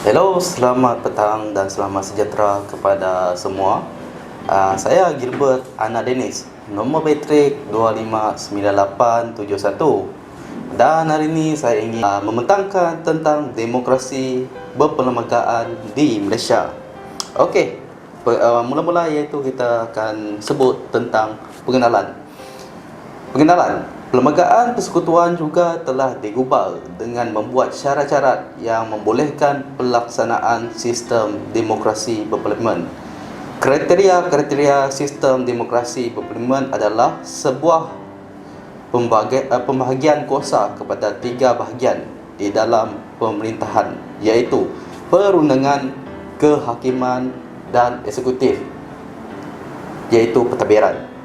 Hello, selamat petang dan selamat sejahtera kepada semua. Saya Gilbert Ana Dennis, nombor batrik 259871. Dan hari ini saya ingin membentangkan tentang demokrasi berperlembagaan di Malaysia. Okey, mula-mula iaitu kita akan sebut tentang pengenalan. Perlembagaan persekutuan juga telah digubal dengan membuat syarat-syarat yang membolehkan pelaksanaan sistem demokrasi berparlimen. Kriteria sistem demokrasi berparlimen adalah sebuah pembahagian kuasa kepada tiga bahagian di dalam pemerintahan, iaitu perundangan, kehakiman dan eksekutif, iaitu pentadbiran.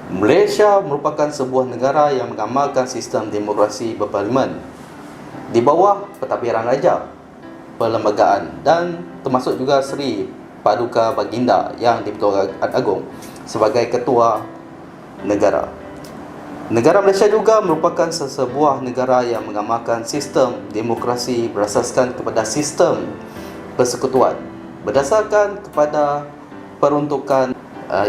Malaysia merupakan sebuah negara yang mengamalkan sistem demokrasi berparlimen di bawah pentadbiran raja, perlembagaan dan termasuk juga Seri Paduka Baginda yang di-Pertuan Agong sebagai ketua negara. Negara Malaysia juga merupakan sebuah negara yang mengamalkan sistem demokrasi berasaskan kepada sistem persekutuan berdasarkan kepada peruntukan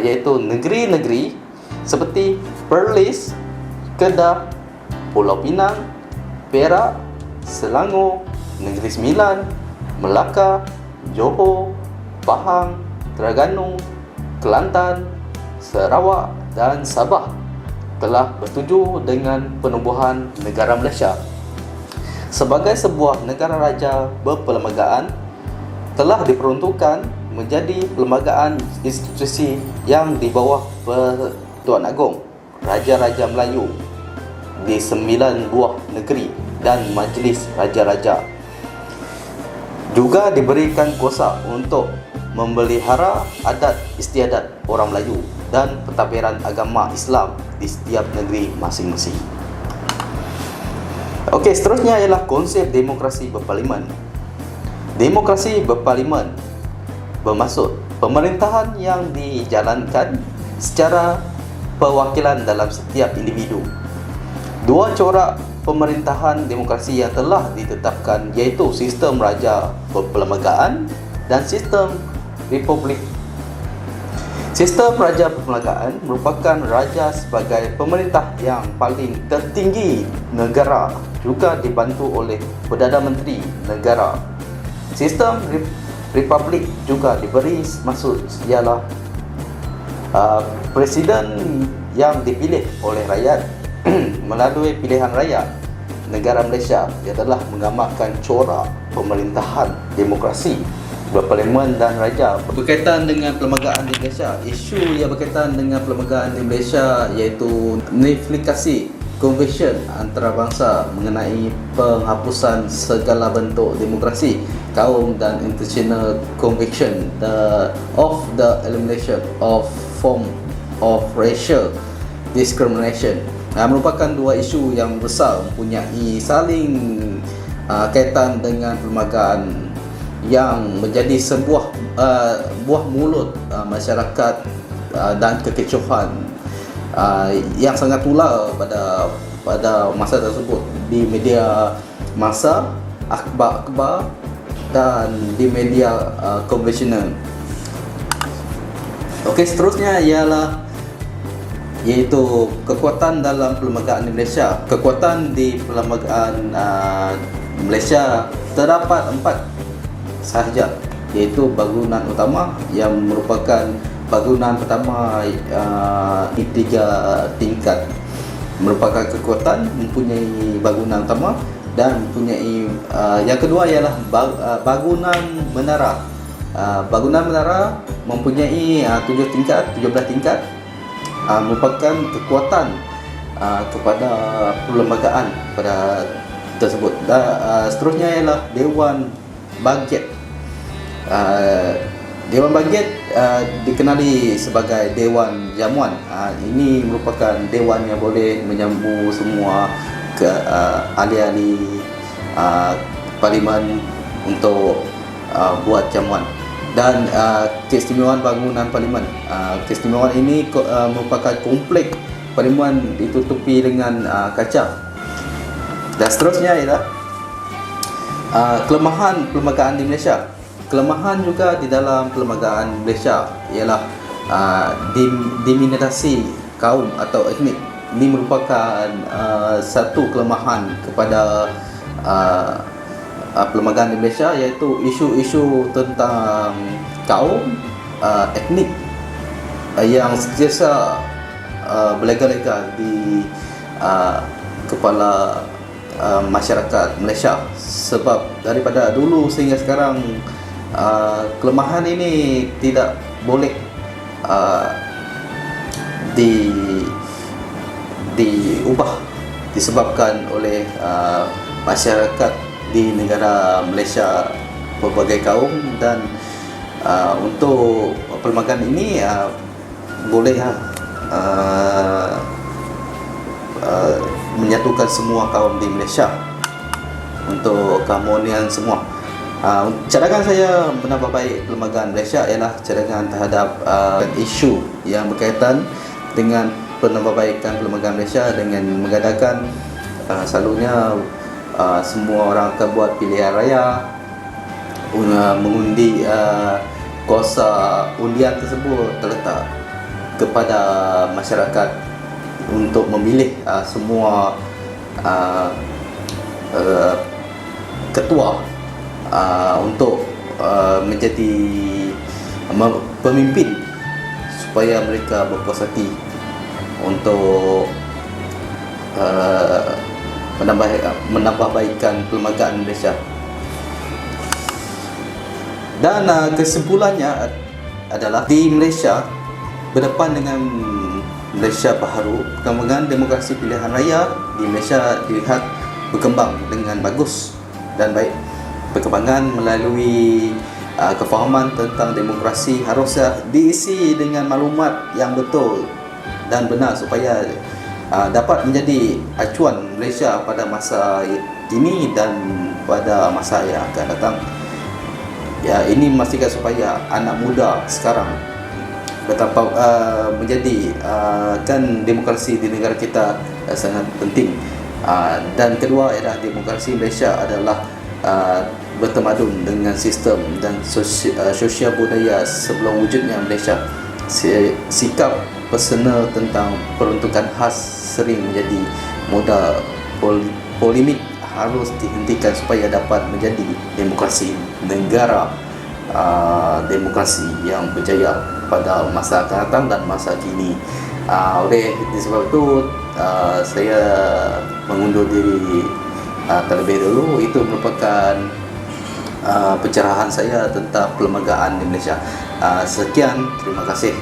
iaitu negeri-negeri seperti Perlis, Kedah, Pulau Pinang, Perak, Selangor, Negeri Sembilan, Melaka, Johor, Pahang, Terengganu, Kelantan, Sarawak dan Sabah telah bersetuju dengan penubuhan negara Malaysia sebagai sebuah negara raja berperlembagaan, telah diperuntukkan menjadi perlembagaan institusi yang di bawah Pertuan Agong, Raja-Raja Melayu di 9 buah negeri dan Majlis Raja-Raja. Juga diberikan kuasa untuk memelihara adat istiadat orang Melayu dan pentadbiran agama Islam di setiap negeri masing-masing. Okey, seterusnya ialah konsep demokrasi berparlimen. Demokrasi berparlimen bermaksud pemerintahan yang dijalankan secara perwakilan dalam setiap individu. Dua corak pemerintahan demokrasi yang telah ditetapkan iaitu sistem raja berperlembagaan dan sistem republik. Sistem raja berperlembagaan merupakan raja sebagai pemerintah yang paling tertinggi negara, juga dibantu oleh Perdana Menteri negara. Sistem republik juga diberi maksud ialah presiden yang dipilih oleh rakyat melalui pilihan raya. Negara Malaysia ia telah mengamalkan corak pemerintahan demokrasi berparlimen dan raja. Berkaitan dengan perlembagaan di Malaysia, isu yang berkaitan dengan perlembagaan di Malaysia iaitu unifikasi Convention antarabangsa mengenai penghapusan segala bentuk demokrasi kaum dan International Convention of the Elimination of Form of Racial Discrimination merupakan dua isu yang besar mempunyai saling kaitan dengan perlembagaan yang menjadi sebuah buah mulut masyarakat dan kekecohan yang sangat tular pada masa tersebut di media massa, akhbar-akhbar dan di media konvensional. Okey, seterusnya iaitu kekuatan dalam perlembagaan di Malaysia. Kekuatan di perlembagaan Malaysia terdapat 4 sahaja, iaitu bangunan utama yang merupakan bangunan pertama di 3 tingkat, merupakan kekuatan, mempunyai bangunan utama dan mempunyai yang kedua ialah bangunan menara. Bangunan menara mempunyai 17 tingkat, merupakan kekuatan kepada perlembagaan pada tersebut. Seterusnya ialah Dewan Bangkit. Dewan Bangkit dikenali sebagai Dewan Jamuan. Ini merupakan dewan yang boleh menyambu semua ahli-ahli parlimen untuk buat jamuan. Dan keistimewaan bangunan parlimen. Keistimewaan ini merupakan komplek parlimen ditutupi dengan kaca. Dan seterusnya ialah Kelemahan perlembagaan di Malaysia. Kelemahan juga di dalam perlembagaan Malaysia ialah diminati kaum atau etnik. Ini merupakan satu kelemahan kepada perlembagaan di Malaysia, iaitu isu-isu tentang kaum, etnik yang sentiasa berlega-lega di kepala masyarakat Malaysia. Sebab daripada dulu sehingga sekarang kelemahan ini tidak boleh diubah disebabkan oleh masyarakat di negara Malaysia berbagai kaum, dan untuk perlembagaan ini boleh menyatukan semua kaum di Malaysia untuk keharmonian semua. Cadangan saya menambah baik perlembagaan Malaysia ialah cadangan terhadap isu yang berkaitan dengan penambahbaikan perlembagaan Malaysia dengan mengadakan selalunya semua orang akan buat pilihan raya, mengundi kuasa undian tersebut terletak kepada masyarakat untuk memilih semua ketua untuk menjadi pemimpin supaya mereka berpuas hati untuk menambahbaikan perlembagaan Malaysia. Dan kesimpulannya adalah di Malaysia berdepan dengan Malaysia baharu, perkembangan demokrasi pilihan raya di Malaysia dilihat berkembang dengan bagus dan baik. Perkembangan melalui kefahaman tentang demokrasi harusnya diisi dengan maklumat yang betul dan benar supaya dapat menjadi acuan Malaysia pada masa ini dan pada masa yang akan datang. Ya, ini memastikan supaya anak muda sekarang betapa menjadi kan demokrasi di negara kita sangat penting. Dan kedua ialah demokrasi Malaysia adalah bertamadun dengan sistem dan sosial budaya sebelum wujudnya Malaysia. Sikap personal tentang peruntukan khas sering menjadi modal polemik harus dihentikan supaya dapat menjadi demokrasi negara demokrasi yang berjaya pada masa akan datang dan masa kini. Oleh disebab itu saya mengundur diri terlebih dulu. Itu merupakan pencerahan saya tentang perlembagaan di Malaysia. Sekian, terima kasih.